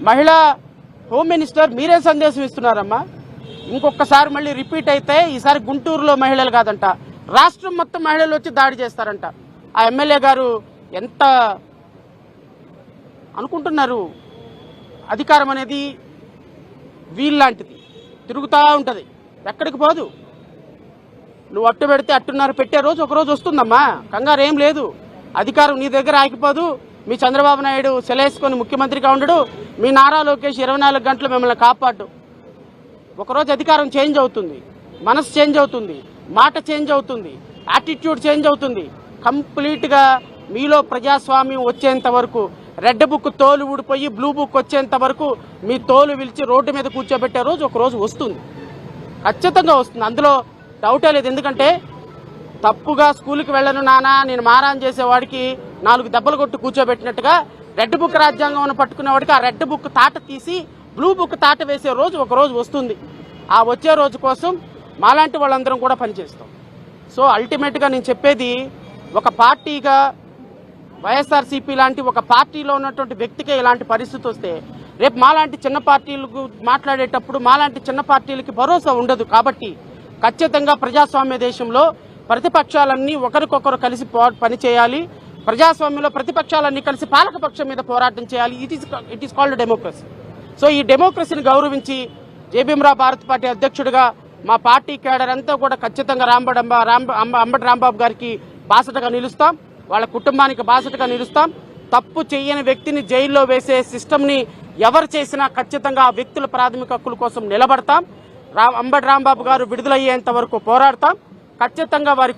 మహిళా home minister మీరే సందేశం ఇస్తున్నారమ్మా. ఇంకొకసారి మళ్ళీ రిపీట్ అయితే ఈసారి గుంటూరులో మహిళలు కాదంట, రాష్ట్రం మొత్తం మహిళలు వచ్చి దాడి చేస్తారంట. ఆ ఎమ్మెల్యే గారు ఎంత అనుకుంటున్నారు? అధికారం అనేది వీళ్ళలాంటిది, తిరుగుతూ ఉంటుంది, ఎక్కడికి పోదు. నువ్వు అట్టు పెడితే అట్టున్నర పెట్టే రోజు ఒకరోజు వస్తుందమ్మా, కంగారు ఏం లేదు. అధికారం నీ దగ్గర ఆగిపోదు. మీ చంద్రబాబు నాయుడు సెలేసుకొని ముఖ్యమంత్రిగా ఉండడు, మీ నారా లోకేష్ 24 గంటలు మిమ్మల్ని కాపాడు. ఒకరోజు అధికారం చేంజ్ అవుతుంది, మనసు చేంజ్ అవుతుంది, మాట చేంజ్ అవుతుంది, యాటిట్యూడ్ చేంజ్ అవుతుంది. కంప్లీట్గా మీలో ప్రజాస్వామ్యం వచ్చేంత వరకు, రెడ్ బుక్ తోలు ఊడిపోయి బ్లూ బుక్ వచ్చేంత వరకు మీ తోలు విలిచి రోడ్డు మీద కూర్చోబెట్టే రోజు ఒకరోజు వస్తుంది, ఖచ్చితంగా వస్తుంది. అందులో డౌటే లేదు. ఎందుకంటే తప్పుగా స్కూల్కి వెళ్ళను నానా నేను మారాన్ చేసేవాడికి 4 దెబ్బలు కొట్టి కూర్చోబెట్టినట్టుగా రెడ్ బుక్ రాజ్యాంగం పట్టుకునేవాడికి ఆ రెడ్ బుక్ తాట తీసి బ్లూ బుక్ తాట వేసే రోజు ఒక రోజు వస్తుంది. ఆ వచ్చే రోజు కోసం మాలాంటి వాళ్ళందరం కూడా పనిచేస్తాం. సో అల్టిమేట్గా నేను చెప్పేది, ఒక పార్టీగా వైఎస్ఆర్సీపీ లాంటి ఒక పార్టీలో ఉన్నటువంటి వ్యక్తికే ఇలాంటి పరిస్థితి వస్తే రేపు మాలాంటి చిన్న పార్టీలకు మాట్లాడేటప్పుడు మాలాంటి చిన్న పార్టీలకి భరోసా ఉండదు. కాబట్టి ఖచ్చితంగా ప్రజాస్వామ్య దేశంలో ప్రతిపక్షాలన్నీ ఒకరికొకరు కలిసి పనిచేయాలి. ప్రజాస్వామ్యంలో ప్రతిపక్షాలన్నీ కలిసి పాలకపక్షం మీద పోరాటం చేయాలి. It is called democracy. So ఈ డెమోక్రసీని గౌరవించి జేబీఎంరావు భారత్ పార్టీ అధ్యక్షుడిగా మా పార్టీ కేడర్ అంతా కూడా ఖచ్చితంగా అంబటి రాంబాబు గారికి బాసటగా నిలుస్తాం, వాళ్ళ కుటుంబానికి బాసటగా నిలుస్తాం. తప్పు చేయని వ్యక్తిని జైల్లో వేసే సిస్టమ్ని ఎవరు చేసినా ఖచ్చితంగా ఆ వ్యక్తుల ప్రాథమిక హక్కుల కోసం నిలబడతాం. అంబటి రాంబాబు గారు విడుదలయ్యేంత వరకు పోరాడతాం. ఖచ్చితంగా వారి